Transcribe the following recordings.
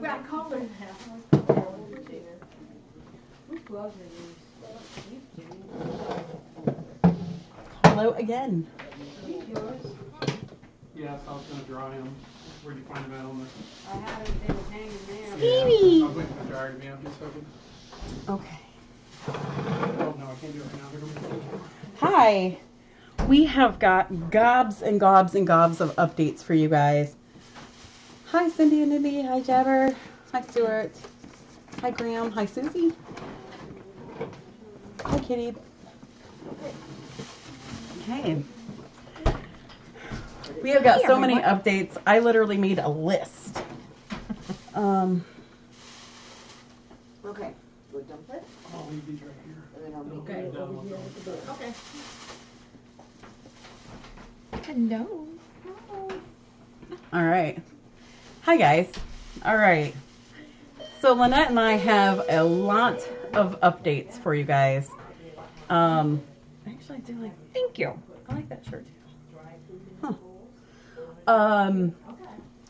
got colder now. Whose gloves are these? Hello again. Yes, I was going to dry them. Where'd you find them at on the... I had them, they were hanging there. Stevie! I was waiting for the dryer to be out just a second. Okay. Oh, no, I can't do it right now. They're going to be... Hi. We have got gobs and gobs and gobs of updates for you guys. Hi, Cindy and Nibby. Hi, Jabber. Hi, Stuart. Hi, Graham. Hi, Susie. Hi, Kitty. Hey. We have got so many updates. I literally made a list. Okay. We'll dump it. I'll leave these right here. And then I'll make Okay. it over here with the book. Okay. Hello. All right. Hi, guys. All right. So Lynette and I have a lot of updates for you guys. Actually, I do like. Thank you. I like that shirt too. Huh.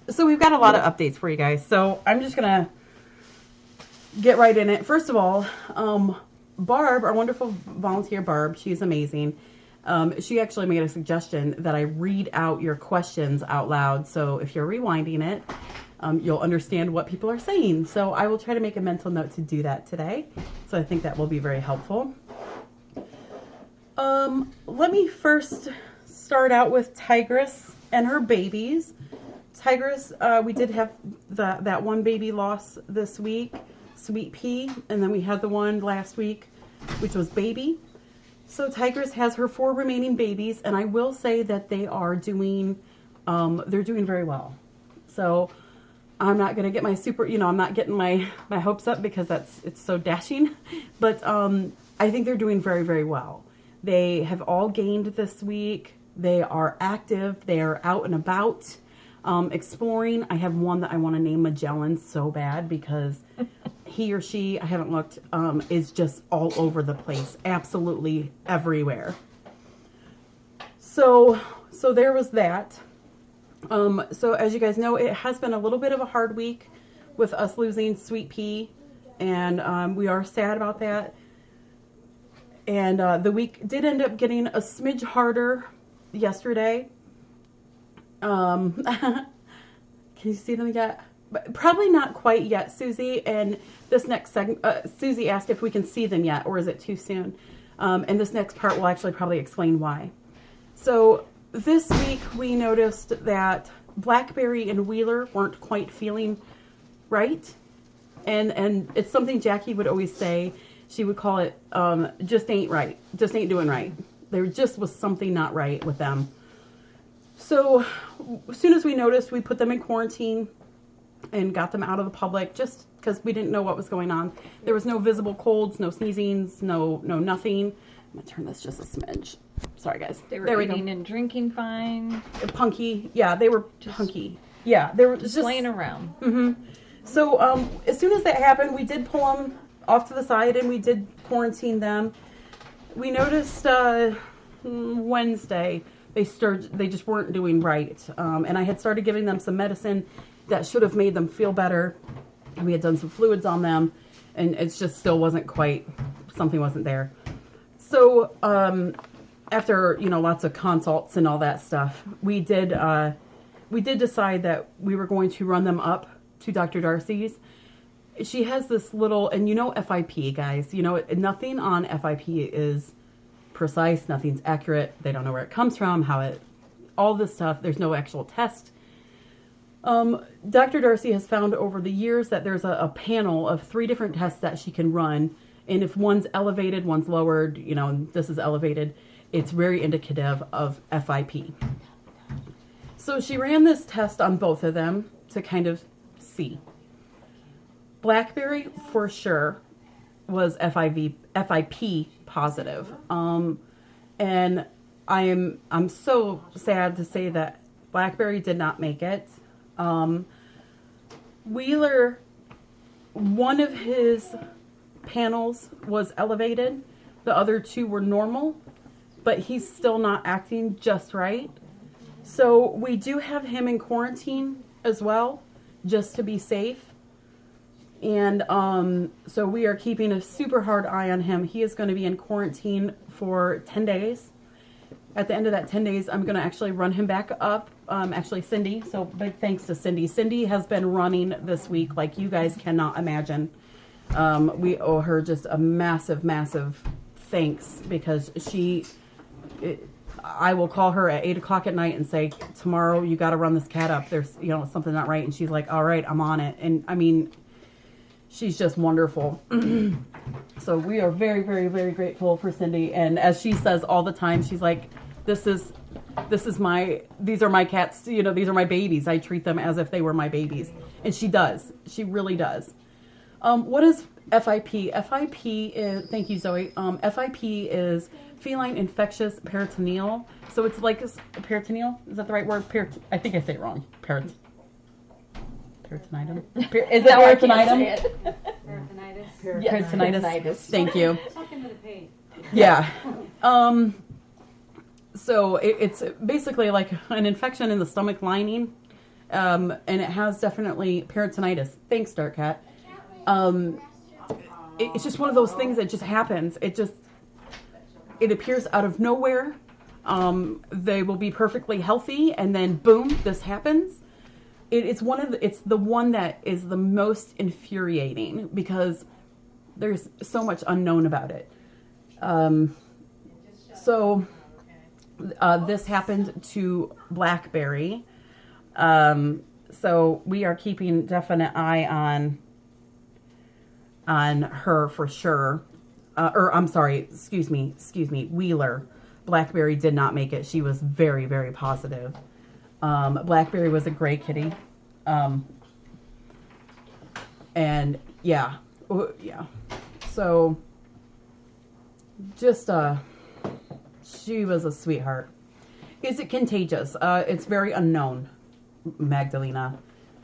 So we've got a lot of updates for you guys. So I'm just gonna get right in it. First of all, Barb, our wonderful volunteer Barb, she's amazing. She actually made a suggestion that I read out your questions out loud. So if you're rewinding it, you'll understand what people are saying. So I will try to make a mental note to do that today. So I think that will be very helpful. Let me first start out with Tigress and her babies. Tigress, we did have that one baby loss this week, Sweet Pea, and then we had the one last week, which was Baby. So Tigress has her 4 remaining babies, and I will say that they are doing, they're doing very well. So I'm not gonna get my I'm not getting my hopes up because it's so dashing, but I think they're doing very, very well. They have all gained this week. They are active. They are out and about, exploring. I have one that I want to name Magellan so bad because he or she, I haven't looked, is just all over the place. Absolutely everywhere. So there was that. So as you guys know, it has been a little bit of a hard week with us losing Sweet Pea, and we are sad about that. And the week did end up getting a smidge harder yesterday. Can you see them yet? Probably not quite yet, Susie. And this next segment, Susie asked if we can see them yet, or is it too soon? And this next part will actually probably explain why. So this week we noticed that Blackberry and Wheeler weren't quite feeling right. And it's something Jackie would always say. She would call it, just ain't right. Just ain't doing right. There just was something not right with them. So as soon as we noticed, we put them in quarantine and got them out of the public just because we didn't know what was going on. There was no visible colds, no sneezings, no nothing. I'm going to turn this just a smidge. Sorry, guys. They were eating and drinking fine. Punky. Yeah, they were just punky. Yeah, they were just playing around. Mm-hmm. So as soon as that happened, we did pull them off to the side and we did quarantine them. We noticed Wednesday they just weren't doing right, and I had started giving them some medicine that should have made them feel better. We had done some fluids on them, and it just still wasn't quite, something wasn't there. So after lots of consults and all that stuff, we did decide that we were going to run them up to Dr. Darcy's. She has this little, and FIP, guys, nothing on FIP is precise, nothing's accurate. They don't know where it comes from, all this stuff. There's no actual test. Dr. Darcy has found over the years that there's a panel of 3 different tests that she can run. And if one's elevated, one's lowered, this is elevated, it's very indicative of FIP. So she ran this test on both of them to kind of see. Blackberry for sure was FIP positive. And I'm so sad to say that Blackberry did not make it. Wheeler, one of his panels was elevated. The other 2 were normal, but he's still not acting just right. So we do have him in quarantine as well, just to be safe. And so we are keeping a super hard eye on him. He is going to be in quarantine for 10 days. At the end of that 10 days, I'm going to actually run him back up. Actually, Cindy. So big thanks to Cindy. Cindy has been running this week like you guys cannot imagine. We owe her just a massive, massive thanks because I will call her at 8 o'clock at night and say, tomorrow you got to run this cat up. There's, something not right. And she's like, all right, I'm on it. And I mean, she's just wonderful. So we are very, very, very grateful for Cindy. And as she says all the time, she's like, these are my cats, these are my babies. I treat them as if they were my babies. And she does. She really does. What is FIP? FIP is, thank you, Zoe. FIP is feline infectious peritoneal. So it's like peritoneal. Is that the right word? I think I say it wrong. Peritonitum. Is it peritonitum? Peritonitis. Yes, Peritonitis. Thank you. Talking to the page. Yeah. So it's basically like an infection in the stomach lining, and it has definitely peritonitis. Thanks, Dark Cat. It's just one of those things that just happens. It appears out of nowhere. They will be perfectly healthy, and then boom, this happens. It's the one that is the most infuriating because there's so much unknown about it. This happened to Blackberry. So we are keeping definite eye on her for sure. Excuse me, Wheeler. Blackberry did not make it. She was very, very positive. Blackberry was a gray kitty. And yeah. So just, she was a sweetheart. Is it contagious? It's very unknown, Magdalena,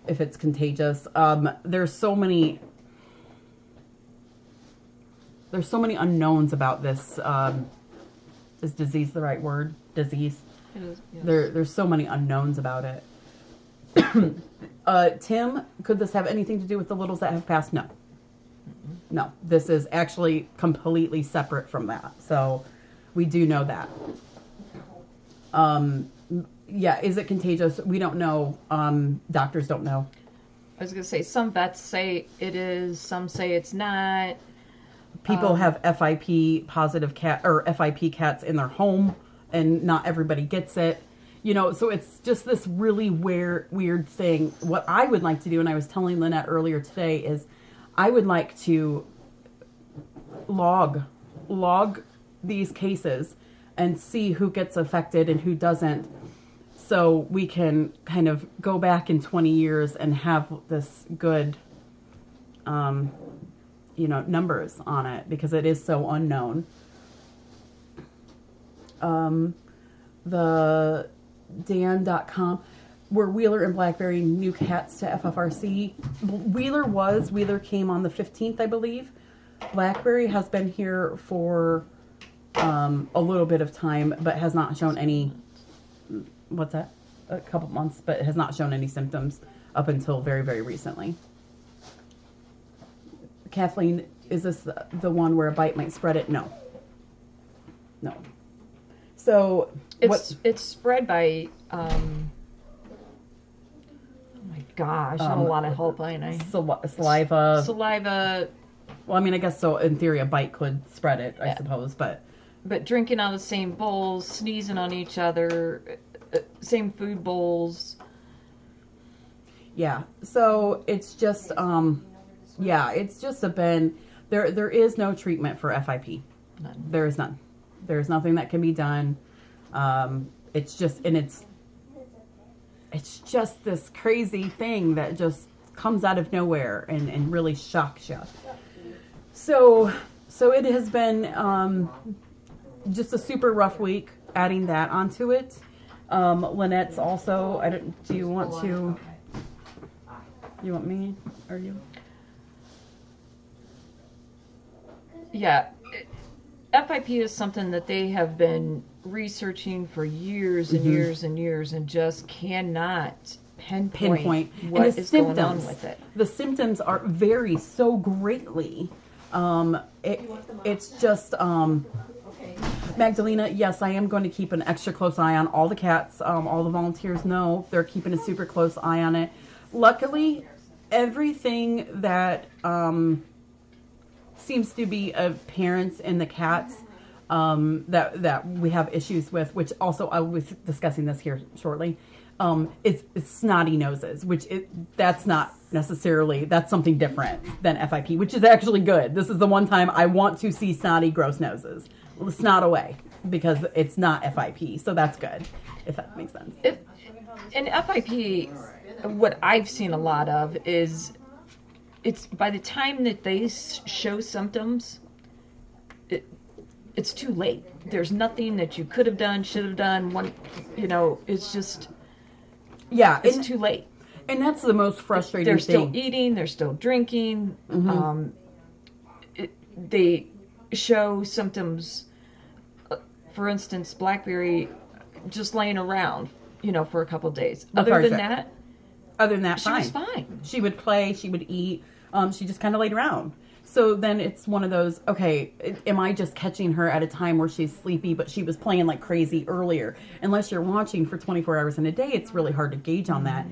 if it's contagious. There's so many unknowns about this. Is disease the right word? Disease. It is, yes. There's so many unknowns about it. Tim, could this have anything to do with the littles that have passed? No. Mm-hmm. No. This is actually completely separate from that. So we do know that. Yeah, is it contagious? We don't know. Doctors don't know. I was going to say, some vets say it is, some say it's not. People have FIP positive cat or FIP cats in their home, and not everybody gets it. So it's just this really weird thing. What I would like to do, and I was telling Lynnette earlier today, is I would like to log these cases and see who gets affected and who doesn't, so we can kind of go back in 20 years and have this good numbers on it, because it is so unknown. The Dan.com, were Wheeler and Blackberry new cats to FFRC? Wheeler came on the 15th, I believe. Blackberry has been here for a little bit of time, but has not shown any, a couple months, but has not shown any symptoms up until very, very recently. Kathleen, is this the one where a bite might spread it? No. So it's spread by oh my gosh, not a lot of help, ain't I? Saliva. Well, I mean, I guess so. In theory, a bite could spread it, I suppose, but drinking out of the same bowls, sneezing on each other, same food bowls. Yeah. So it's just it's just been there is no treatment for FIP. None. There is none. There's nothing that can be done. It's just this crazy thing that just comes out of nowhere and really shocks you. So it has been just a super rough week, adding that onto it. Lynnette's also, do you want me or you? Yeah. FIP is something that they have been researching for years and years and years, and just cannot pinpoint And what the is going on symptoms, with it. the symptoms vary so greatly. It's just, Magdalena, yes, I am going to keep an extra close eye on all the cats. All the volunteers know they're keeping a super close eye on it. Luckily, everything that seems to be of parents and the cats that we have issues with, which also I was discussing this here shortly, it's snotty noses, which that's not necessarily, that's something different than FIP, which is actually good. This is the one time I want to see snotty, gross noses. Snot away, because it's not FIP, so that's good, if that makes sense. In FIP, what I've seen a lot of is it's by the time that they show symptoms, it's too late. There's nothing that you could have done, should have done. It's just, it's too late. And that's the most frustrating they're thing. They're still eating, they're still drinking. Mm-hmm. They show symptoms. For instance, Blackberry just laying around, for a couple of days. Other than that, she fine. was fine. She would play, she would eat. She just kind of laid around. So then it's one of those, okay, am I just catching her at a time where she's sleepy, but she was playing like crazy earlier? Unless you're watching for 24 hours in a day, it's really hard to gauge on that.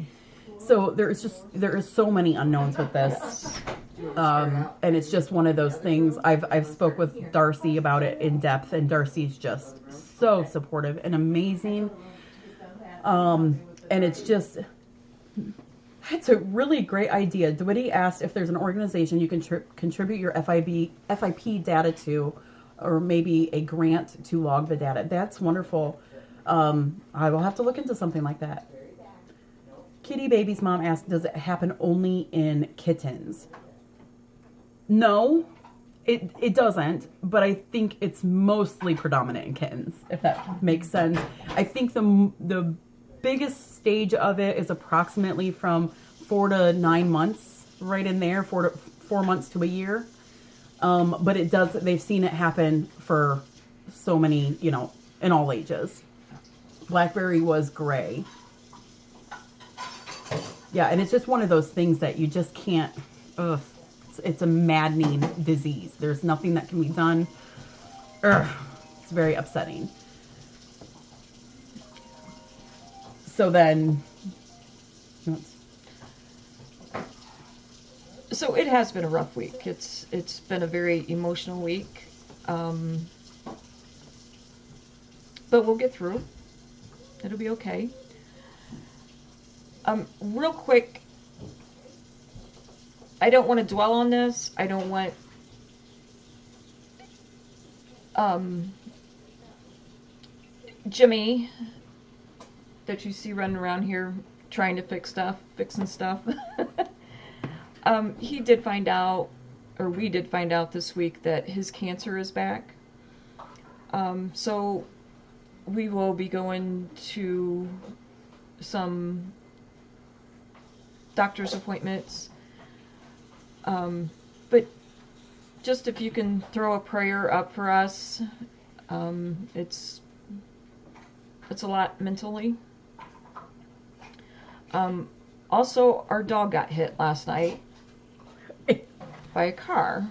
So there is so many unknowns with this. And it's just one of those things. I've spoke with Darcy about it in depth, and Darcy's just so supportive and amazing. And it's a really great idea. Dwitty asked if there's an organization you can contribute your FIP data to, or maybe a grant to log the data. That's wonderful. I will have to look into something like that. Kitty Baby's mom asked, does it happen only in kittens? No, it doesn't, but I think it's mostly predominant in kittens, if that makes sense. I think the biggest stage of it is approximately from 4 to 9 months, right in there, 4 months to a year. But they've seen it happen for so many, in all ages. Blackberry was gray. Yeah, and it's just one of those things that you just can't, it's a maddening disease. There's nothing that can be done. It's very upsetting. So then, so it has been a rough week. It's been a very emotional week, but we'll get through. It'll be okay. Real quick, I don't want to dwell on this. I don't want Jimmy that you see running around here trying to fixing stuff. He did find out, or we did find out this week, that his cancer is back. So we will be going to some doctor's appointments. But just if you can throw a prayer up for us, it's a lot mentally. Also, our dog got hit last night by a car.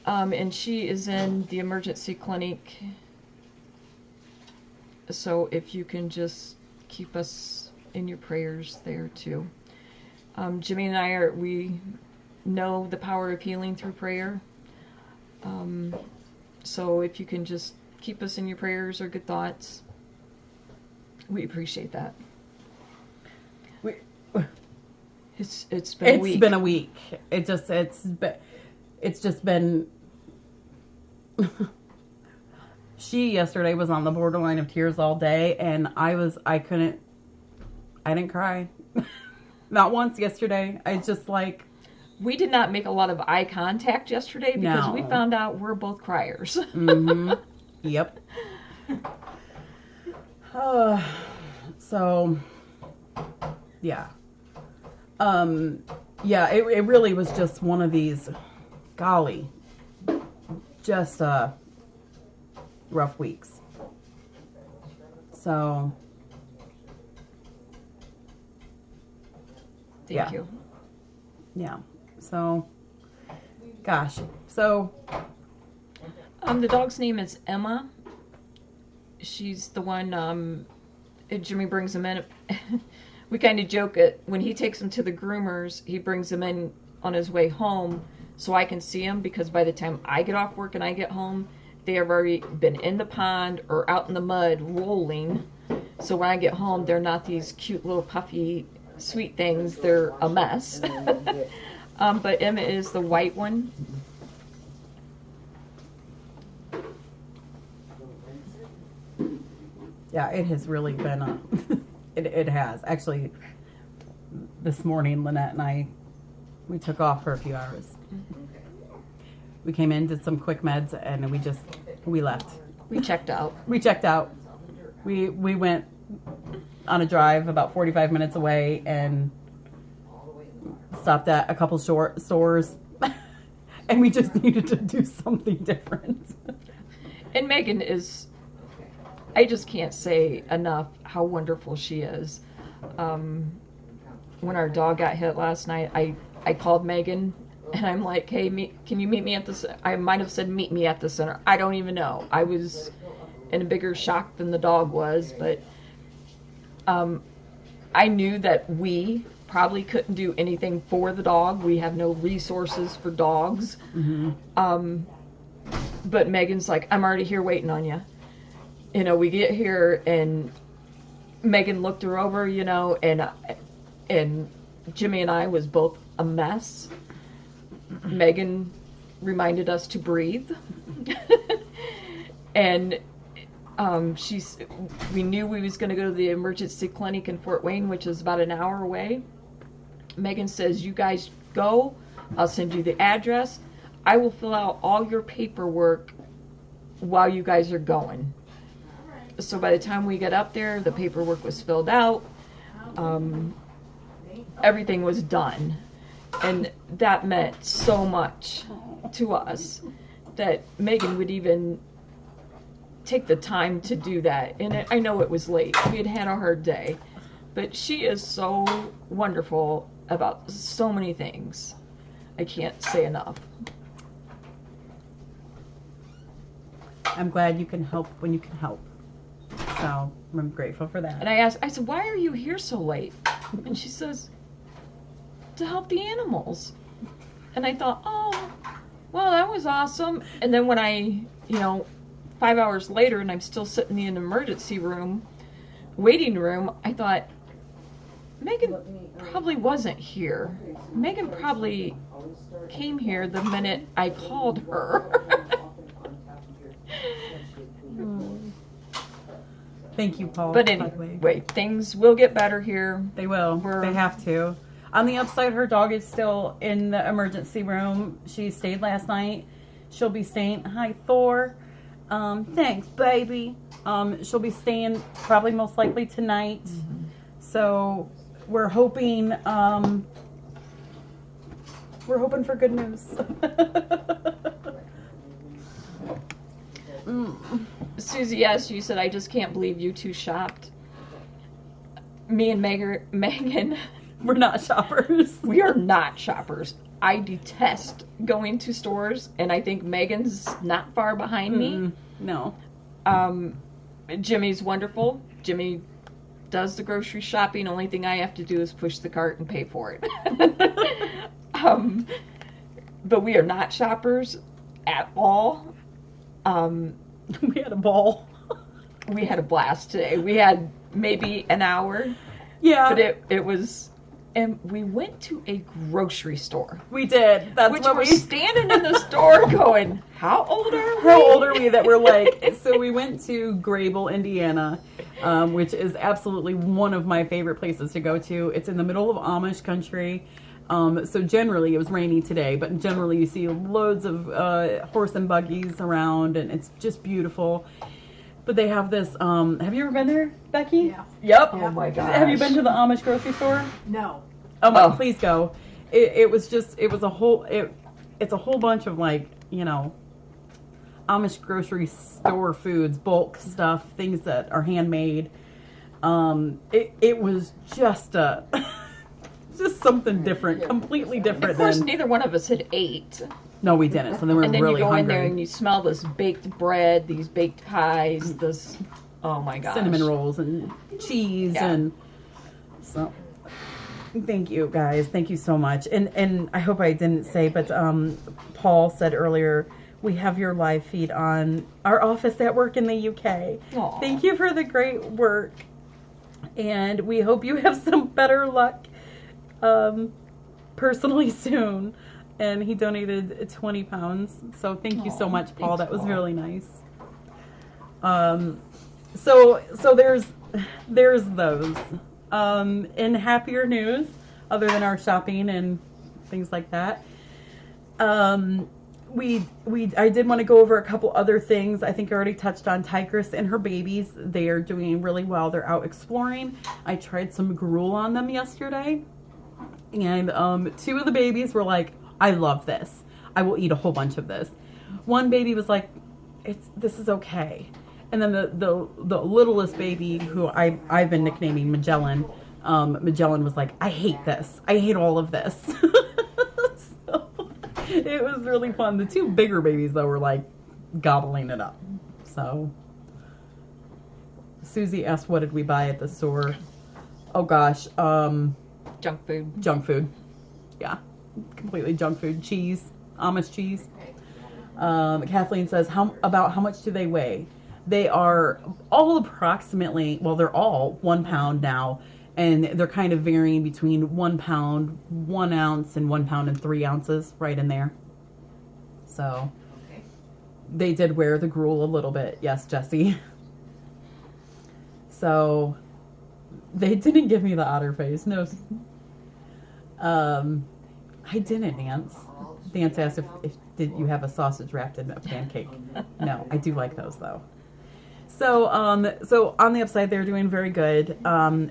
And she is in the emergency clinic. So if you can just keep us in your prayers there too. Jimmy and we know the power of healing through prayer. So if you can just keep us in your prayers or good thoughts, we appreciate that. It's been a week. It's been a week. It's just been. She yesterday was on the borderline of tears all day, and I didn't cry. Not once yesterday. I just we did not make a lot of eye contact yesterday because we found out we're both criers. Mm-hmm. Yep. So, yeah. Yeah, it really was just one of these, golly, just rough weeks. So, Thank you. Yeah. So, gosh. So, the dog's name is Emma. She's the one, Jimmy brings him in. We kind of joke it when he takes him to the groomers, he brings him in on his way home so I can see him, because by the time I get off work and I get home, they have already been in the pond or out in the mud rolling. So when I get home, they're not these cute little puffy sweet things. They're a mess. But Emma is the white one. yeah, it has really been it has. Actually, this morning, Lynnette and I, we took off for a few hours. We came in, did some quick meds, and we left. We checked out. We checked out. We went on a drive about 45 minutes away and stopped at a couple stores, and we just needed to do something different. And Megan is, I just can't say enough how wonderful she is. When our dog got hit last night, I called Megan and I'm like, hey, can you meet me at the, I might have said meet me at the center. I don't even know. I was in a bigger shock than the dog was, but I knew that we probably couldn't do anything for the dog. We have no resources for dogs. Mm-hmm. But Megan's like, I'm already here waiting on you. You know, we get here and Megan looked her over, you know, and Jimmy and I was both a mess. Megan reminded us to breathe. And we knew we was going to go to the emergency clinic in Fort Wayne, which is about an hour away. Megan says, you guys go. I'll send you the address. I will fill out all your paperwork while you guys are going. So by the time we get up there, the paperwork was filled out. Everything was done. And that meant so much to us that Megan would even take the time to do that. And I know it was late. We had had a hard day. But she is so wonderful about so many things. I can't say enough. I'm glad you can help when you can help. So I'm grateful for that. And I said, why are you here so late? And she says, to help the animals. And I thought, oh, well, that was awesome. And then when 5 hours later, and I'm still sitting in the emergency room, waiting room, I thought, Megan probably wasn't here. Megan probably came here the minute I called her. Thank you, Paul. But anyway, things will get better here. They will. They have to. On the upside, her dog is still in the emergency room. She stayed last night. She'll be staying. Hi, Thor. Thanks, baby. She'll be staying probably most likely tonight. Mm-hmm. So we're hoping for good news. Susie, yes, you said, I just can't believe you two shopped. Me and Megan, we're not shoppers. We are not shoppers. I detest going to stores, and I think Megan's not far behind me. No. Jimmy's wonderful. Jimmy does the grocery shopping. Only thing I have to do is push the cart and pay for it. But we are not shoppers at all. We had a ball. We had a blast today. We had maybe an hour. Yeah. But it was, and we went to a grocery store. We did. That's what we're standing in the store going, how old are we? How old are we that we're like, so we went to Grable, Indiana, which is absolutely one of my favorite places to go to. It's in the middle of Amish country. So generally, it was rainy today, but generally you see loads of horse and buggies around, and it's just beautiful. But they have this, have you ever been there, Becky? Yeah. Yep. Oh my gosh. Have you been to the Amish grocery store? No. Oh my, please go. It's a whole bunch of Amish grocery store foods, bulk stuff, things that are handmade. It was just just something different, completely different. Of course, than... neither one of us had ate. No, we didn't. So then we were And then really you go hungry. in there and you smell this baked bread, these baked pies, this, oh my gosh. Cinnamon rolls and cheese and so. Thank you guys. Thank you so much. And I hope I didn't say, but Paul said earlier, we have your live feed on our office at work in the UK. Aww. Thank you for the great work. And we hope you have some better luck personally soon. And he donated 20 pounds. So thank you so much, Paul. That was really nice. So there's those. In happier news, other than our shopping and things like that, I did want to go over a couple other things. I think I already touched on Tigress and her babies. They are doing really well. They're out exploring. I tried some gruel on them yesterday, and 2 of the babies were like, "I love this. I will eat a whole bunch of this." One baby was like, "This is okay." And then the littlest baby, who I've been nicknaming Magellan, Magellan was like, "I hate this. I hate all of this." So it was really fun. The 2 bigger babies, though, were like gobbling it up. So Susie asked, what did we buy at the store? Oh gosh. Junk food. Junk food. Yeah. Completely junk food. Cheese. Amish cheese. Kathleen says, how much do they weigh? They are all approximately, well, they're all 1 pound now, and they're kind of varying between 1 pound, 1 ounce, and 1 pound and 3 ounces, right in there. So they did wear the gruel a little bit. Yes, Jessie. So they didn't give me the otter face. No. I didn't, Nance. Nance asked if did you have a sausage wrapped in a pancake. No, I do like those though. So on the upside, they're doing very good.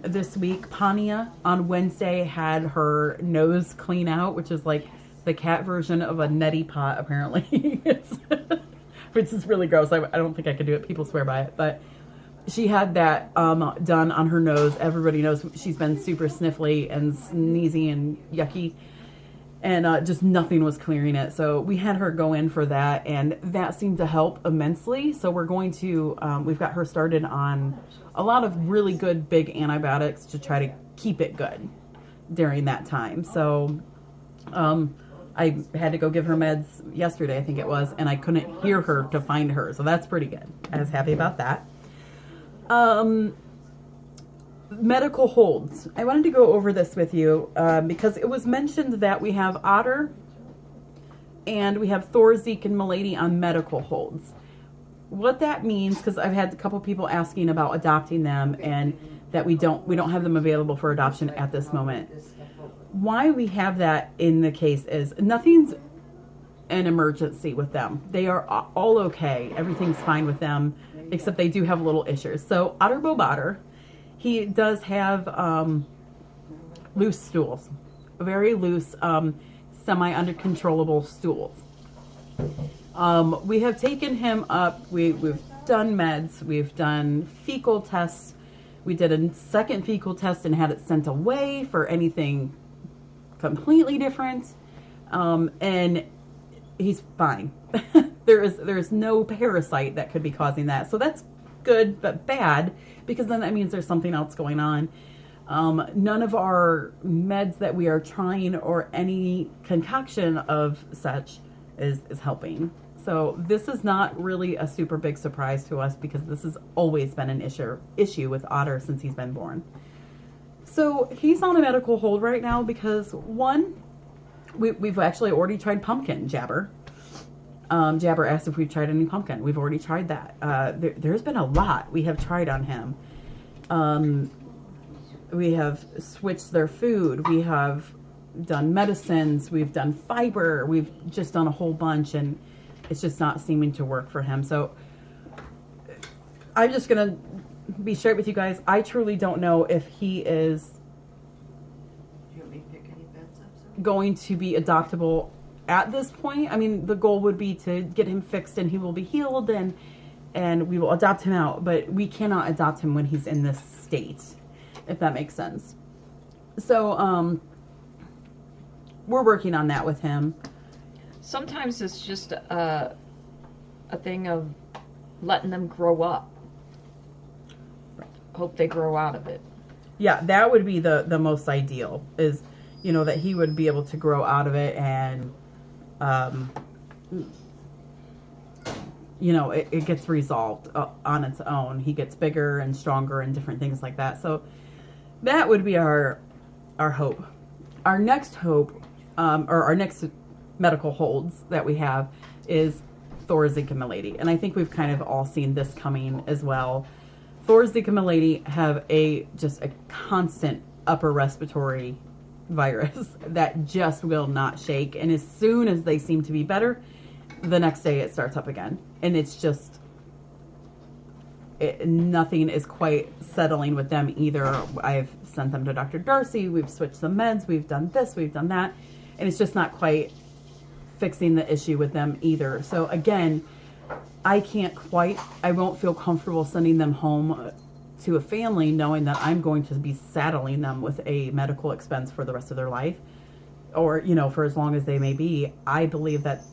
This week, Pania on Wednesday had her nose clean out, which is like the cat version of a neti pot, apparently. Which is really gross. I don't think I could do it. People swear by it, but she had that done on her nose. Everybody knows she's been super sniffly and sneezy and yucky. And just nothing was clearing it. So we had her go in for that, and that seemed to help immensely. So we're going to, we've got her started on a lot of really good big antibiotics to try to keep it good during that time. So I had to go give her meds yesterday, I think it was, and I couldn't hear her to find her. So that's pretty good. I was happy about that. Medical holds. I wanted to go over this with you because it was mentioned that we have Otter and we have Thor, Zeke, and Milady on medical holds. What that means, because I've had a couple people asking about adopting them and that we don't have them available for adoption at this moment. Why we have that in the case is nothing's an emergency with them. They are all okay. Everything's fine with them, except they do have little issues. So Otter Bob Otter, he does have loose stools, very loose, semi-under-controllable stools. We have taken him up. We've done meds. We've done fecal tests. We did a second fecal test and had it sent away for anything completely different. And he's fine. There's no parasite that could be causing that. So that's good, but bad, because then that means there's something else going on. None of our meds that we are trying or any concoction of such is helping. So this is not really a super big surprise to us, because this has always been an issue with Otter since he's been born. So he's on a medical hold right now because, one, we've actually already tried pumpkin Jabber. Jabber asked if we've tried any pumpkin. We've already tried that. There's been a lot we have tried on him. We have switched their food. We have done medicines. We've done fiber. We've just done a whole bunch, and it's just not seeming to work for him. So I'm just going to be straight with you guys. I truly don't know if he is going to be adoptable at this point. I mean, the goal would be to get him fixed and he will be healed, and we will adopt him out, but we cannot adopt him when he's in this state, if that makes sense. So we're working on that with him. Sometimes it's just a thing of letting them grow up. Hope they grow out of it. Yeah, that would be the most ideal, is, you know, that he would be able to grow out of it, and you know, it gets resolved on its own. He gets bigger and stronger and different things like that. So that would be our hope. Our next hope, or our next medical holds that we have, is Thor's Zika and I think we've kind of all seen this coming as well. Thor's Zika have just a constant upper respiratory virus that just will not shake. And as soon as they seem to be better, the next day it starts up again. And it's just, nothing is quite settling with them either. I've sent them to Dr. Darcy. We've switched some meds. We've done this. We've done that. And it's just not quite fixing the issue with them either. So again, I won't feel comfortable sending them home to a family knowing that I'm going to be saddling them with a medical expense for the rest of their life, or, you know, for as long as they may be. I believe that,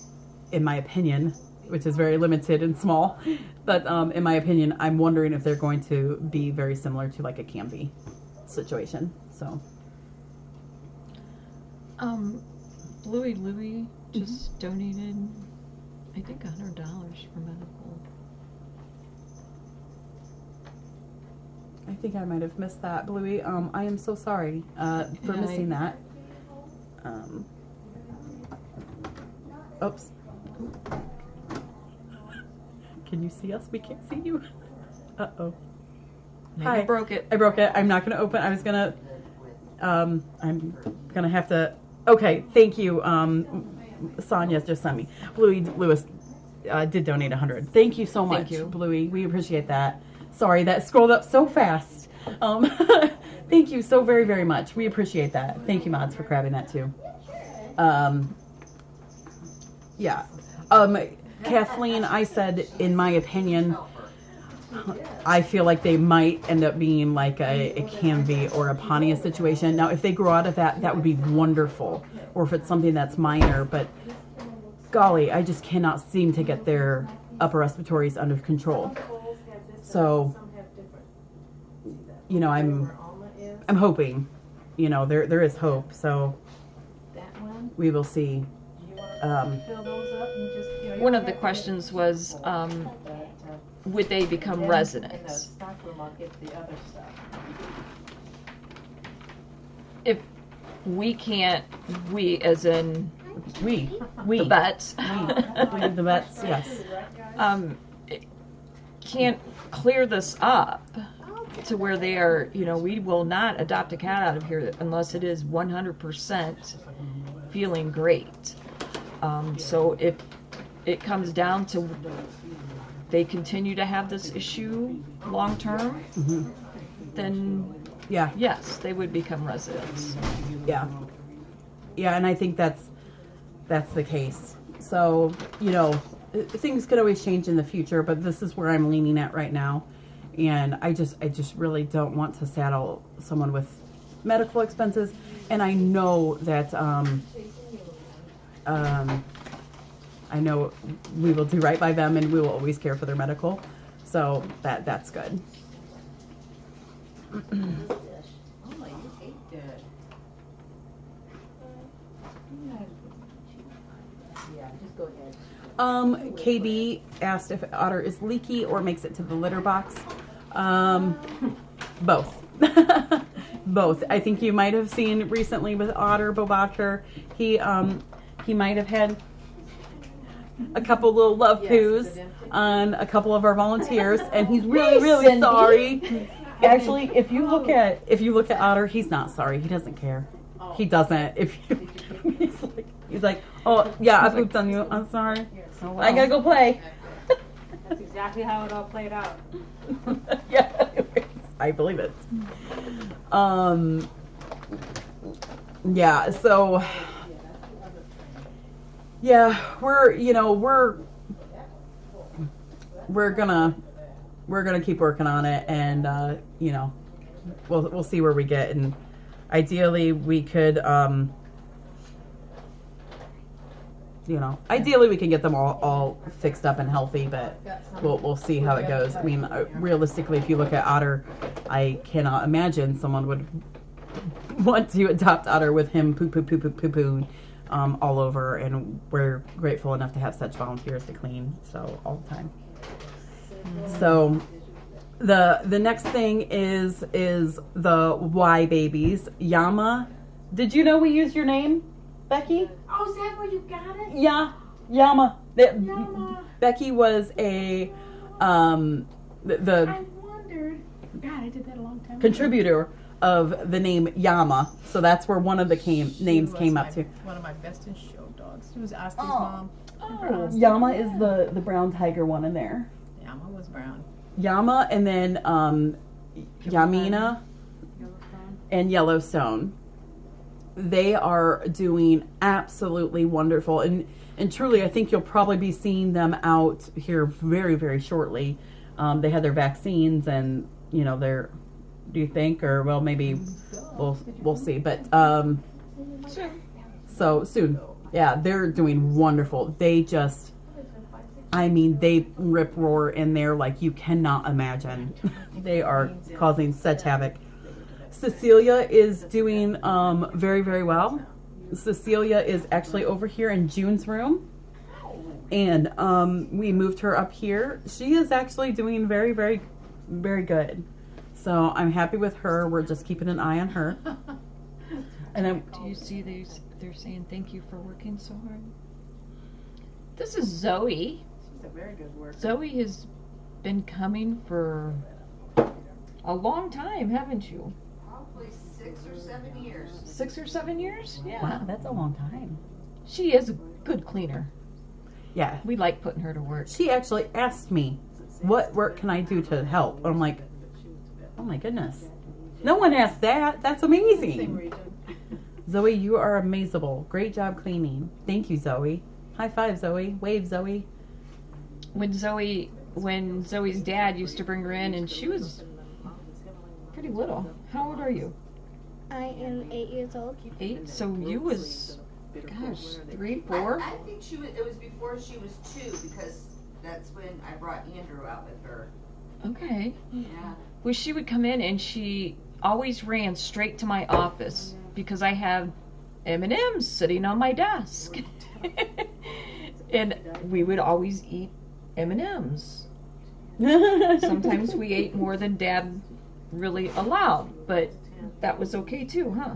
in my opinion, which is very limited and small, but in my opinion, I'm wondering if they're going to be very similar to like a Canby situation. So Louie just donated, I think, $100 for medical. I think I might have missed that, Bluey. I am so sorry for missing that. Oops. Can you see us? We can't see you. Uh-oh. Hi. I broke it. I broke it. I'm not going to open. I'm going to have to. Okay. Thank you. Sonia just sent me. Lewis did donate 100. Thank you so much, Bluey. We appreciate that. Sorry, that scrolled up so fast. Thank you so very, very much. We appreciate that. Thank you, Mods, for grabbing that too. Yeah. Kathleen, I said, in my opinion, I feel like they might end up being like a Canvey or a Pontiac situation. Now, if they grow out of that, that would be wonderful. Or if it's something that's minor, but golly, I just cannot seem to get their upper respiratories under control. So, you know, I'm hoping, you know, there is hope. So we will see. One of the questions was, would they become residents? If we can't, we as in we the vets, we the vets, yes, can't clear this up to where they are, you know, we will not adopt a cat out of here unless it is 100% feeling great. So if it comes down to they continue to have this issue long term, then yes, they would become residents. Yeah, and I think that's the case. So, you know, things could always change in the future, but this is where I'm leaning at right now, and I just really don't want to saddle someone with medical expenses, and I know that I know we will do right by them, and we will always care for their medical, so that's good. KB asked if Otter is leaky or makes it to the litter box. Both. Both. I think you might have seen recently with Otter Bobacher, he might have had a couple little love poos on a couple of our volunteers, and he's really sorry. Actually, if you look at Otter, he's not sorry. He doesn't care. He doesn't. He's like, oh yeah, I pooped on you. I'm sorry. Oh, well. I gotta go play. That's exactly how it all played out. Yeah, I believe it. Yeah. So. Yeah, we're gonna keep working on it, and you know, we'll see where we get, and ideally we could you know, ideally we can get them all fixed up and healthy, but we'll see how it goes. I mean, realistically, if you look at Otter, I cannot imagine someone would want to adopt Otter with him poo all over, and we're grateful enough to have such volunteers to clean so all the time. So the next thing is the Y babies. Yama. Did you know we used your name, Becky? Oh, is that where you got it? Yeah, Yama. Yama. Becky was a I wondered. God, I did that a long time ago. contributor of the name Yama, so that's where one of the names came up to. One of my best in show dogs. She was Osty's mom. Oh, Yama is the brown tiger one in there. Yama was brown. Yama, and then Yamina and Yellowstone. They are doing absolutely wonderful, and truly, I think you'll probably be seeing them out here very, very shortly. They had their vaccines, and you know, they're. Do you think, or well, maybe we'll see, but so soon. Yeah, they're doing wonderful. They just, I mean, they rip roar in there like you cannot imagine. They are causing such havoc. Cecilia is doing very, very well. Cecilia is actually over here in June's room, and we moved her up here. She is actually doing very, very, very good. So I'm happy with her. We're just keeping an eye on her. And then, do you see they're saying thank you for working so hard? This is Zoe. She's a very good worker. Zoe has been coming for a long time, haven't you? Probably 6 or 7 years. 6 or 7 years? Yeah. wow, that's a long time. She is a good cleaner. Yeah. We like putting her to work. She actually asked me, what work can I do to help? I'm like, oh my goodness. No one asked that. That's amazing. Zoe, you are amazable. Great job cleaning. Thank you, Zoe. High five, Zoe. Wave, Zoe. When Zoe's dad used to bring her in, and she was pretty little. How old are you? I am 8 years old. 8? So you was, gosh, 3, 4? I think it was before she was 2, because that's when I brought Andrew out with her. Okay. Yeah. Well, she would come in, and she always ran straight to my office because I have M&Ms sitting on my desk. And we would always eat M&Ms. Sometimes we ate more than Dad really allowed, but that was okay too, huh?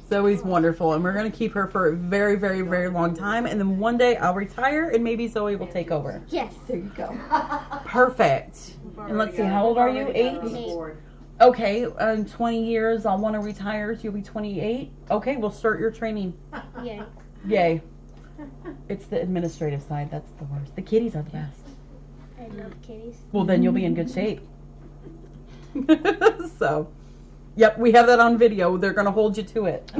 Zoe's wonderful, and we're going to keep her for a very, very, very long time. And then one day I'll retire, and maybe Zoe will take over. Yes. There you go. Perfect. And let's see, how old are you? 8? 8. Okay, in 20 years I'll want to retire, so you'll be 28. Okay, we'll start your training. Yeah. Yay. It's the administrative side that's the worst. The kitties are the best. I love kitties. Well, then you'll be in good shape. So, yep, we have that on video. They're going to hold you to it.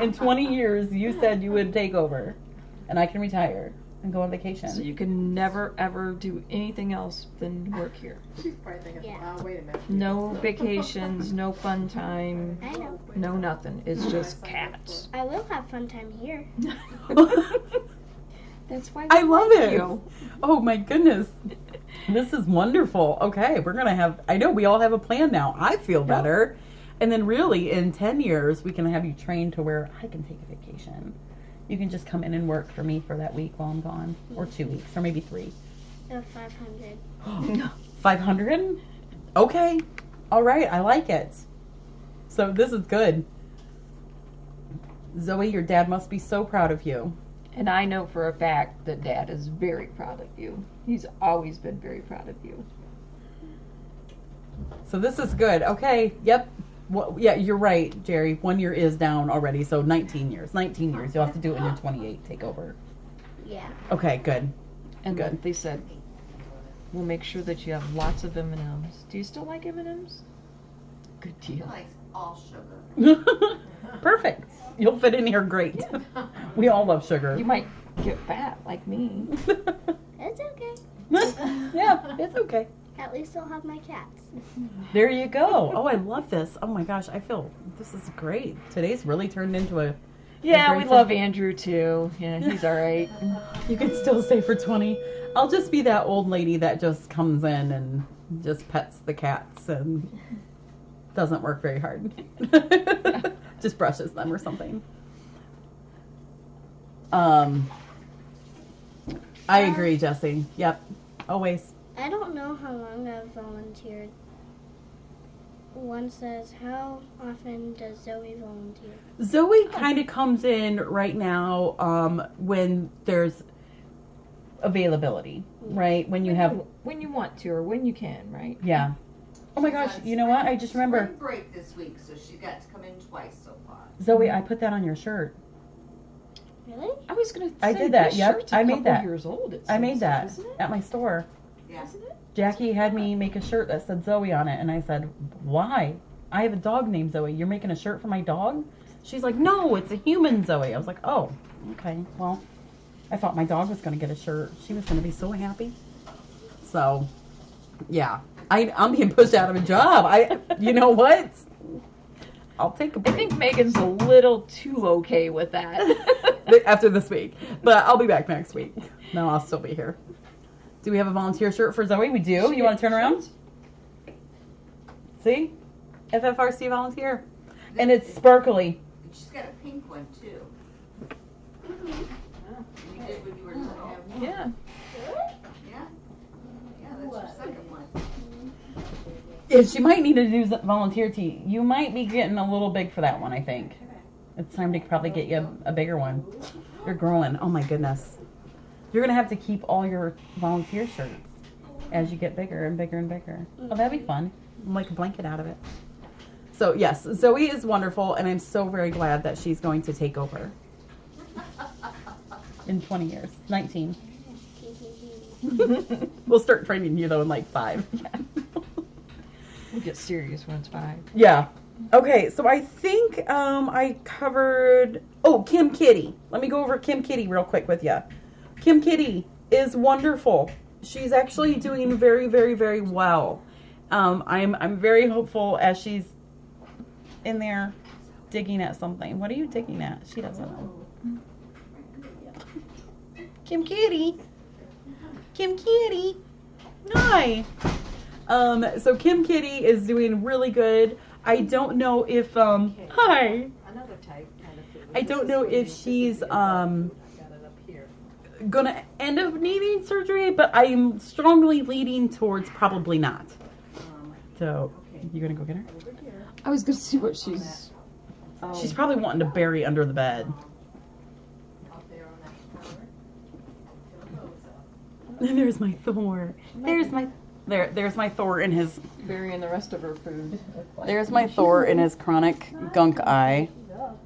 In 20 years, you said you would take over, and I can retire and go on vacation. So you can never, ever do anything else than work here. She's probably thinking, Yeah. wait a minute. No vacations, no fun time, I know. no nothing. It's just cats. I will have fun time here. That's why I love like it. you. Oh my goodness. This is wonderful. Okay, we're going to have, I know we all have a plan now. I feel better. And then really in 10 years, we can have you trained to where I can take a vacation. You can just come in and work for me for that week while I'm gone, or 2 weeks, or maybe 3. 500. 500? Okay. All right, I like it. So this is good. Zoe, your dad must be so proud of you. And I know for a fact that Dad is very proud of you. He's always been very proud of you. So this is good. Okay. Yep. Well, yeah, you're right, Jerry. 1 year is down already. So 19 years. 19 years. You'll have to do it when you're 28. Take over. Yeah. Okay. Good. And Good. like they said, we'll make sure that you have lots of M&Ms. Do you still like M&Ms? Good He deal. likes all sugar. Perfect. You'll fit in here great. We all love sugar. You might get fat like me. It's okay. Yeah, it's okay. At least I'll have my cats. There you go. Oh, I love this. Oh my gosh, I feel This is great. Today's really turned into a. Yeah, great we love thing. Andrew too. Yeah, he's all right. You can still stay for 20. I'll just be that old lady that just comes in and just pets the cats and doesn't work very hard. Just brushes them or something. I agree, Jesse. Yep. Always. I don't know how long I've volunteered. One says, how often does Zoe volunteer? Zoe kind of comes in right now when there's availability, right? When you have, when you want to or when you can, right? yeah. Oh my gosh, you know what? I just remember. Spring break this week, so she got to come in twice so far. Zoe, I put that on your shirt. Really? I was gonna say I did that, this yep, shirt's a I made couple that. years old, it I made seems that like, isn't it? at my store. Yeah. Isn't it? Jackie had me make a shirt that said Zoe on it, and I said, why? I have a dog named Zoe. You're making a shirt for my dog? She's like, no, it's a human Zoe. I was like, oh, okay. Well, I thought my dog was going to get a shirt. She was going to be so happy. So, yeah. I'm being pushed out of a job. You know what? I'll take a break. I think Megan's a little too okay with that. After this week. But I'll be back next week. No, I'll still be here. Do we have a volunteer shirt for Zoe? We do. You want to turn around? See? FFRC volunteer. And it's sparkly. She's got a pink one too. You did when you were little. Yeah. Yeah? Yeah, that's your second one. Yeah, she might need to do volunteer tea. You might be getting a little big for that one, I think. It's time to probably get you a bigger one. You're growing. Oh my goodness. You're going to have to keep all your volunteer shirts as you get bigger and bigger and bigger. Oh, that'd be fun. Make a blanket out of it. So, yes, Zoe is wonderful, and I'm so very glad that she's going to take over in 20 years. 19. We'll start training you, though, in like 5. We'll get serious when it's 5. Yeah. Okay, so I think I covered... Oh, Kim Kitty. Let me go over Kim Kitty real quick with you. Kim Kitty is wonderful. She's actually doing very, very, very well. I'm very hopeful as she's in there digging at something. What are you digging at? She doesn't know. Kim Kitty. Kim Kitty. Hi. So Kim Kitty is doing really good. I don't know if hi. Another type kind of food. I don't know if she's gonna end up needing surgery, but I'm strongly leaning towards probably not. So you gonna go get her? I was gonna see what she's. She's probably wanting to bury under the bed. There's my Thor. There's my Thor in his. Burying the rest of her food. There's my Thor in his chronic gunk eye.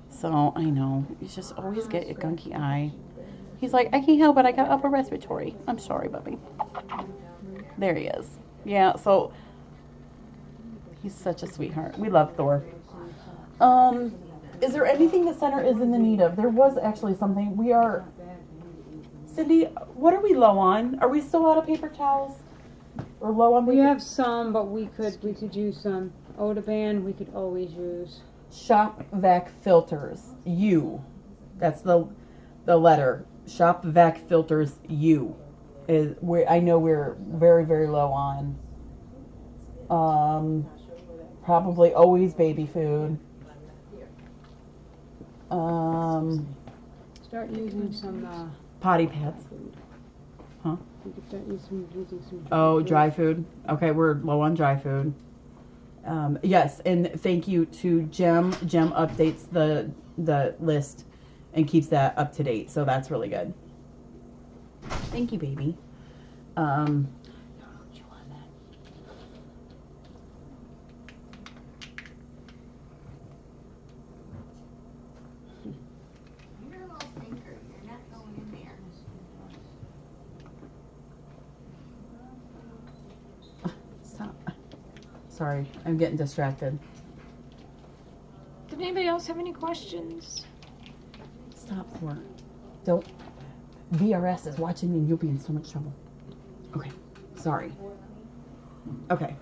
So I know you just always get a gunky eye. He's like, I can't help it. I got upper respiratory. I'm sorry, Bubby. There he is. Yeah. So he's such a sweetheart. We love Thor. Is there anything the center is in the need of? There was actually something. We are. Cindy, what are we low on? Are we still out of paper towels? Or low on? We have some, but we could use some. Odoban, we could always use. Shop Vac Filters. U. That's the letter. Shop Vac Filters U. Is where I know we're very, very low on. Probably always baby food. Start using some Potty pads. food. Huh? We could start using some. Oh, dry food. Okay, we're low on dry food. Yes, and thank you to Jem. Jem updates the list and keeps that up to date, so that's really good. Thank you, baby. You're a little thinker. You're not going in there. Stop. Sorry, I'm getting distracted. Did anybody else have any questions? Stop, Thor. Don't. VRS is watching and you'll be in so much trouble. Okay. Sorry. Okay.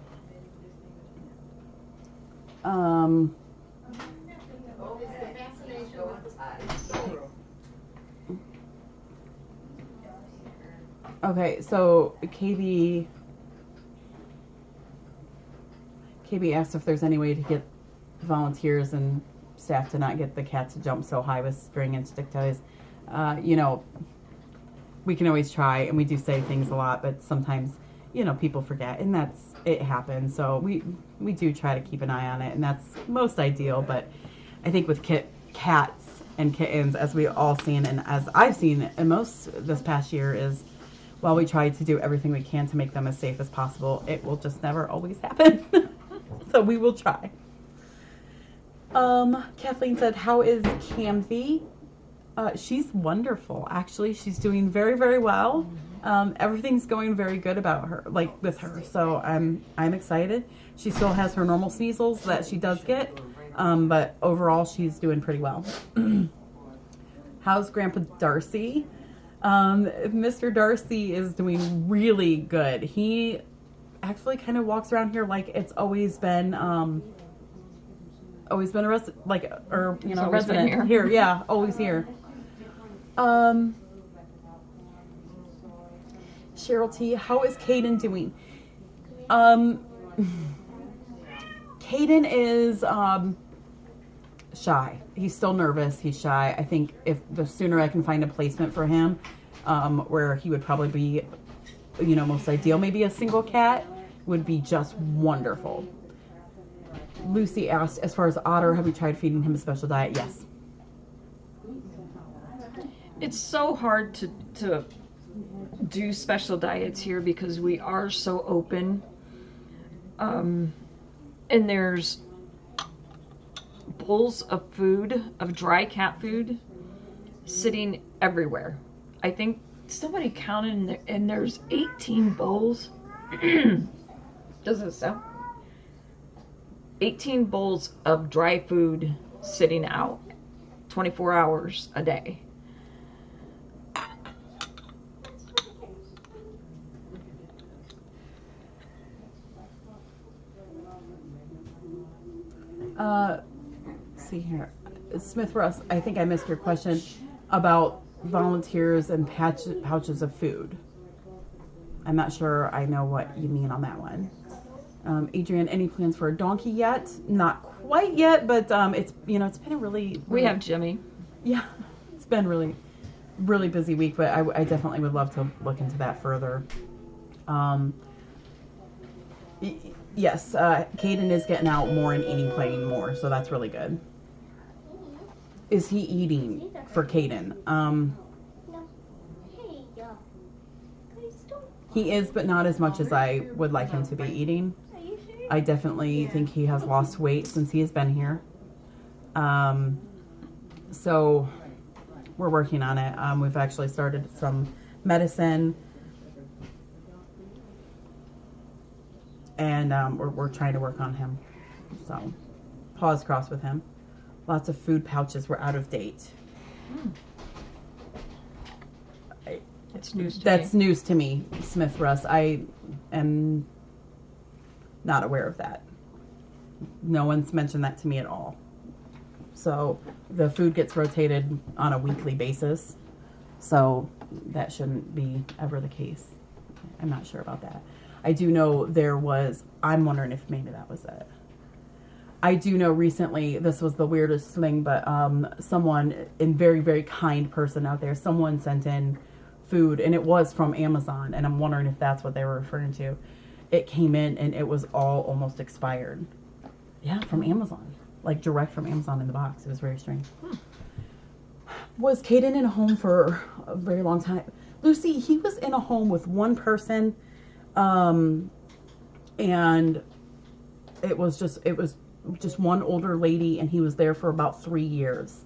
was high. Okay, so KB asked if there's any way to get volunteers and staff to not get the cats to jump so high with string and stick toys. You know, we can always try, and we do say things a lot, but sometimes, you know, people forget, and it happens. So we do try to keep an eye on it, and that's most ideal. But I think with cats and kittens, as we all seen, and as I've seen in most this past year, is while we try to do everything we can to make them as safe as possible, it will just never always happen. So we will try. Kathleen said, how is Camvy? She's wonderful, actually. She's doing very, very well. Everything's going very good about her, like with her. So I'm excited. She still has her normal sneezels that she does get, but overall she's doing pretty well. How's Grandpa Darcy? Mr. Darcy is doing really good. He actually kind of walks around here like it's always been a resident, like, or you know, resident here. Yeah, always here. Cheryl T, how is Caden doing? Caden is shy. He's still nervous. He's shy. I think if the sooner I can find a placement for him, where he would probably be, you know, most ideal, maybe a single cat would be just wonderful. Lucy asked, as far as Otter, have we tried feeding him a special diet? Yes. It's so hard to do special diets here because we are so open. And there's bowls of food, of dry cat food, sitting everywhere. I think somebody counted and there's 18 bowls. Does it sound? 18 bowls of dry food sitting out 24 hours a day. See here. Smith Russ, I think I missed your question about volunteers and pouches of food. I'm not sure I know what you mean on that one. Adrian, any plans for a donkey yet? Not quite yet, but it's, you know, it's been a really We have Jimmy. Yeah, it's been really, really busy week, but I definitely would love to look into that further. Yes, Caden is getting out more and playing more, so that's really good. Is he eating for Caden? He is, but not as much as I would like him to be eating. I definitely think he has lost weight since he has been here. So we're working on it. We've actually started some medicine, and we're trying to work on him. So paws crossed with him. Lots of food pouches were out of date. That's news to That's me. news to me, Smith Russ. I am not aware of that. No one's mentioned that to me at all. So the food gets rotated on a weekly basis. So that shouldn't be ever the case. I'm not sure about that. I do know there was, I'm wondering if maybe that was it. I do know recently, this was the weirdest thing, but someone, a very, very kind person out there, someone sent in food, and it was from Amazon, and I'm wondering if that's what they were referring to. It came in, and it was all almost expired. Yeah, from Amazon. Like, direct from Amazon in the box. It was very strange. Was Caden in a home for a very long time? Lucy, he was in a home with one person, and it was just one older lady, and he was there for about 3 years.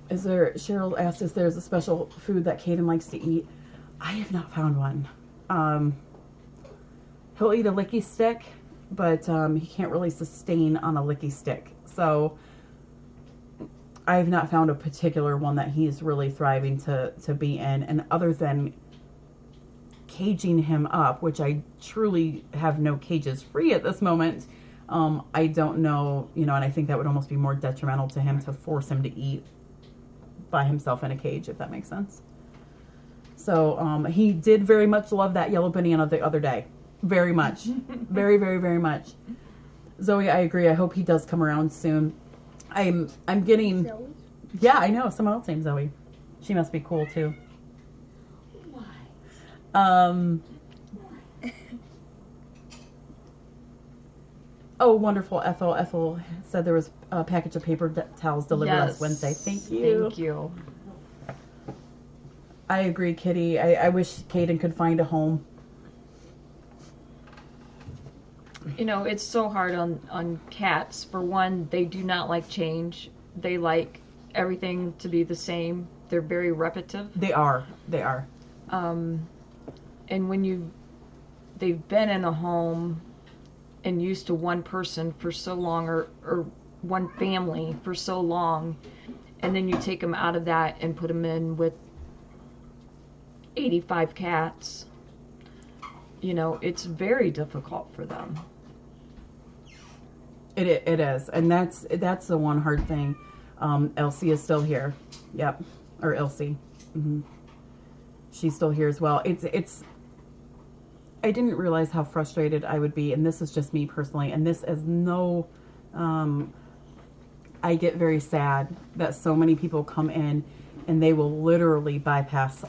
Cheryl asked if there's a special food that Caden likes to eat. I have not found one. He'll eat a licky stick, but he can't really sustain on a licky stick. So I have not found a particular one that he's really thriving to be in. And other than caging him up, which I truly have no cages free at this moment, I don't know, and I think that would almost be more detrimental to him to force him to eat by himself in a cage, if that makes sense. So he did very much love that yellow banana the other day. Very much. Very, very, very much. Zoe, I agree. I hope he does come around soon. I'm getting... Zoe? Yeah, I know. Someone else named Zoe. She must be cool, too. Oh, wonderful. Ethel said there was a package of paper towels delivered last Wednesday. Thank you. Thank you. I agree, Kitty. I wish Caden could find a home. It's so hard on cats. For one, they do not like change. They like everything to be the same. They're very repetitive. They are. And when they've been in a home and used to one person for so long, or one family for so long, and then you take them out of that and put them in with 85 cats, it's very difficult for them. It is, and that's the one hard thing. Elsie is still here. Yep, or Elsie. Mm-hmm. She's still here as well. It's. I didn't realize how frustrated I would be, and this is just me personally. And this is no. I get very sad that so many people come in, and they will literally bypass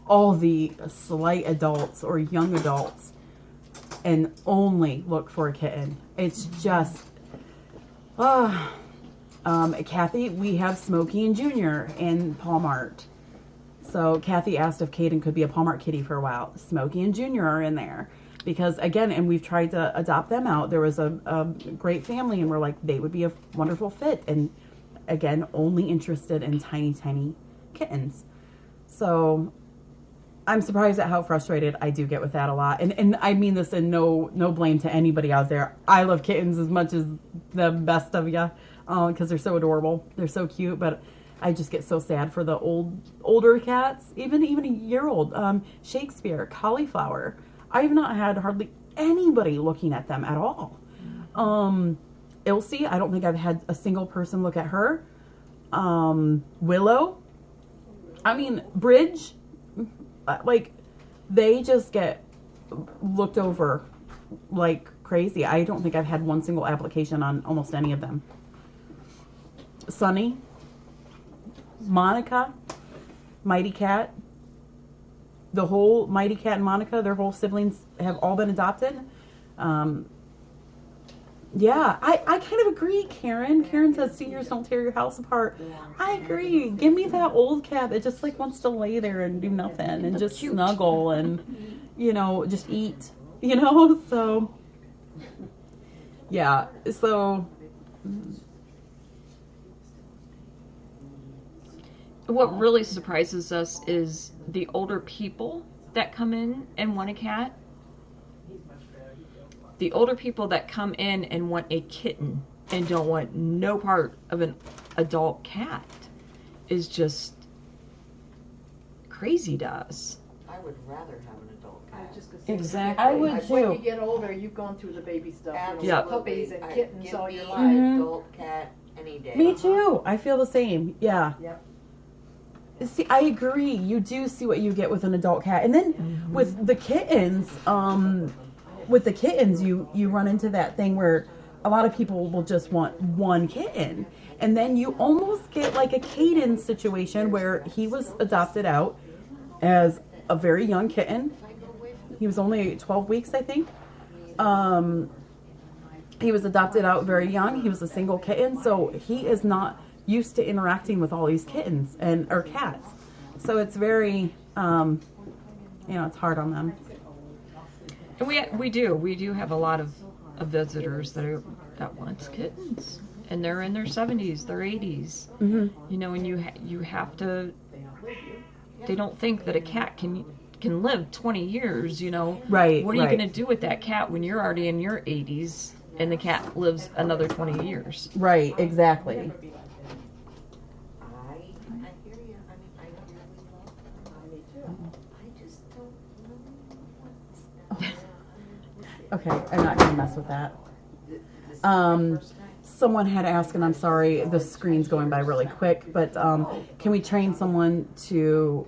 all the slight adults or young adults, and only look for a kitten. It's just. Kathy, we have Smokey and Junior in Paul Mart. So Kathy asked if Caden could be a Paul Mart kitty for a while. Smokey and Junior are in there. Because again, and we've tried to adopt them out. There was a great family, and we're like, they would be a wonderful fit. And again, only interested in tiny, tiny kittens. So I'm surprised at how frustrated I do get with that a lot. And I mean this in no blame to anybody out there. I love kittens as much as the best of you, because they're so adorable. They're so cute, but I just get so sad for the older cats, even a year-old. Shakespeare, Cauliflower. I've not had hardly anybody looking at them at all. Ilse, I don't think I've had a single person look at her. Willow. I mean, Bridge. Like, they just get looked over like crazy. I don't think I've had one single application on almost any of them. Sunny, Monica, Mighty Cat, the whole Mighty Cat and Monica, their whole siblings have all been adopted. Yeah, I kind of agree, Karen. Karen says seniors don't tear your house apart. I agree. Give me that old cat that just like wants to lay there and do nothing and just snuggle and, just eat, so, yeah, so. What really surprises us is the older people that come in and want a cat. The older people that come in and want a kitten and don't want no part of an adult cat is just crazy to us. I would rather have an adult cat. Exactly. I would When you too. get older, you've gone through the baby stuff. Yeah. Puppies and kittens all your Give life. me an adult cat any day. Me too. I feel the same. Yeah. Yep. See, I agree. You do see what you get with an adult cat. And then with the kittens, you run into that thing where a lot of people will just want one kitten. And then you almost get like a Caden situation where he was adopted out as a very young kitten. He was only 12 weeks, I think. He was adopted out very young. He was a single kitten. So he is not used to interacting with all these kittens or cats. So it's very, it's hard on them. And we do have a lot of visitors that wants kittens, and they're in their 70s, their 80s. Mm-hmm. And you have to. They don't think that a cat can live 20 years. Right. What are you right. going to do with that cat when you're already in your 80s and the cat lives another 20 years? Right. Exactly. I hear you. I mean, I don't really love them. Me too. I just don't know what's Okay, I'm not gonna mess with that. The Someone had asked, and I'm sorry, the screen's going by really quick, but can we train someone to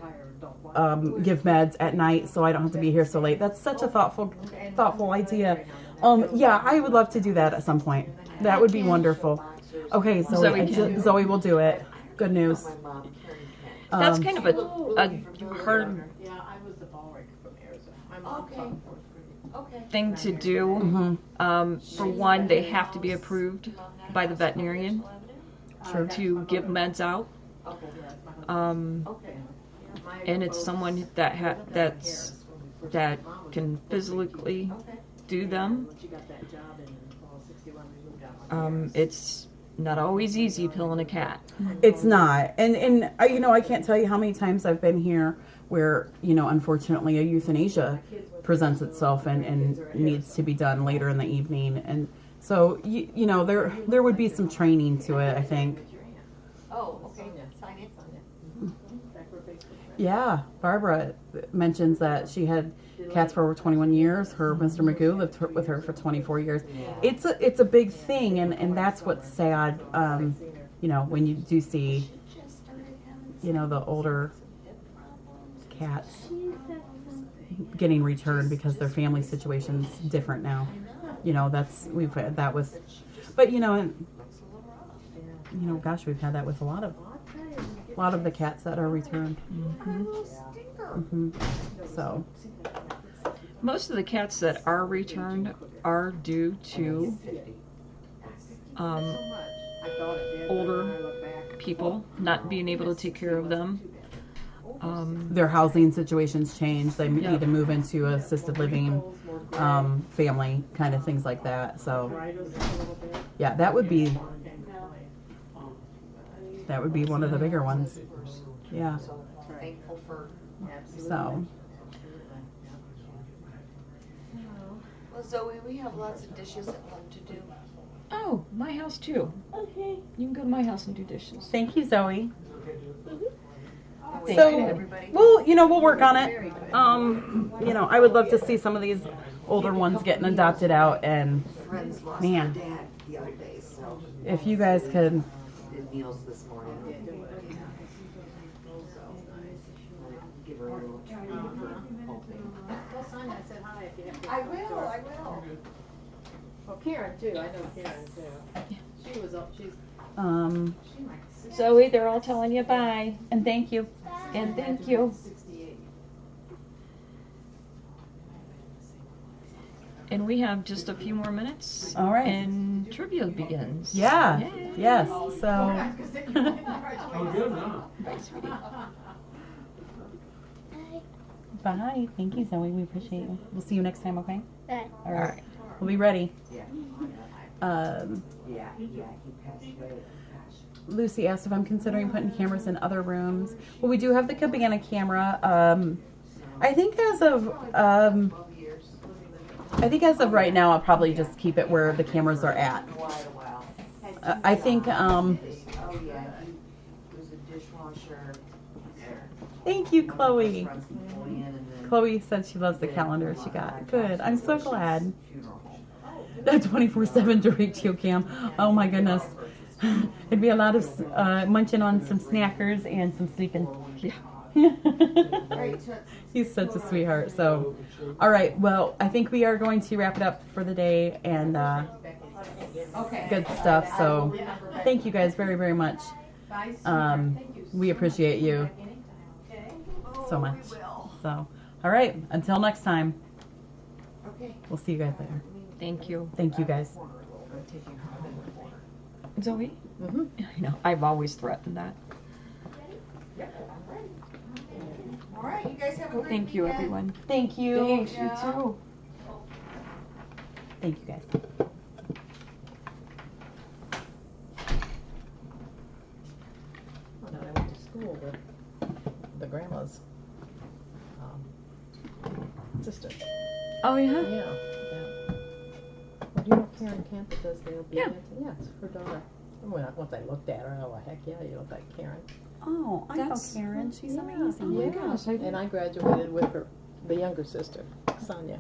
give meds at night so I don't have to be here so late? That's such a thoughtful idea. Yeah, I would love to do that at some point. That would be wonderful. Okay, Zoe will do it. Good news. That's kind of a hard Yeah, I was the ball breaker from Arizona. My mom taught fourth grade. thing to do. For one, they have to be approved by the veterinarian to give meds out. And it's someone that can physically do them. It's not always easy pilling a cat. It's not. And I can't tell you how many times I've been here where, unfortunately a euthanasia presents itself and needs to be done later in the evening. And so, there would be some training to it, I think. Oh, okay, sign it. Yeah, Barbara mentions that she had cats for over 21 years. Her Mr. Magoo lived with her for 24 years. It's a big thing, and that's what's sad. When you do see, the older cats getting returned because their family situation's different now. We've had that with, but gosh, we've had that with a lot of the cats that are returned. So most of the cats that are returned are due to older people not being able to take care of them. Their housing situations change. They need to move into assisted living, family kind of things like that. So yeah, that would be one of the bigger ones. Yeah. Thankful for. So. Well, Zoe, we have lots of dishes at home to do. Oh, my house too. Okay. You can go to my house and do dishes. Thank you, Zoe. Thank So, you, everybody. we'll work on it. I would love to see some of these older ones getting adopted out, and Friends lost man, their dad the other day, so if you guys could. did meals this morning. Give her a little treat for hoping. Tell Sonia I said hi if you have to. I will. Well, Karen too, I know Karen too. She was up, she's. Zoe, they're all telling you bye. And thank you. And thank you. 68. And we have just a few more minutes. All right. And trivia begins. Yeah. Yay. Yes. So. I'm good now. Bye, sweetie. Bye. Thank you, Zoe. We appreciate you. We'll see you next time. Okay. Bye. All right. We'll be ready. Yeah, he passed away. Lucy asked if I'm considering putting cameras in other rooms. Well, we do have the cabana camera. I think as of right now, I'll probably just keep it where the cameras are at. I think. Oh yeah, he was a dishwasher. Thank you, Chloe. Chloe said she loves the calendar she got. Good. I'm so glad. The 24/7 ratio cam. Oh my goodness. It'd be a lot of munching on some snackers and some sleeping. Yeah. He's such a sweetheart. So, all right. Well, I think we are going to wrap it up for the day, and good stuff. So, thank you guys very, very much. We appreciate you so much. So, all right. Until next time. We'll see you guys later. Thank you. Thank you guys. Zoe? Mm-hmm. I know. I've always threatened that. All right, you guys have a great Thank you, weekend. everyone. Thank you. Thanks, you too. Thank you guys. When I went to school with the grandma's sister. Oh, yeah? Yeah. Well, do you know Karen Kemp that does the LB? Yeah. Yeah, it's her daughter. And once I looked at her, oh, heck yeah, you look like Karen. Oh, I know That's- Karen. She's Yeah. amazing. Yeah. gosh, I- And I graduated with her, the younger sister, Sonia.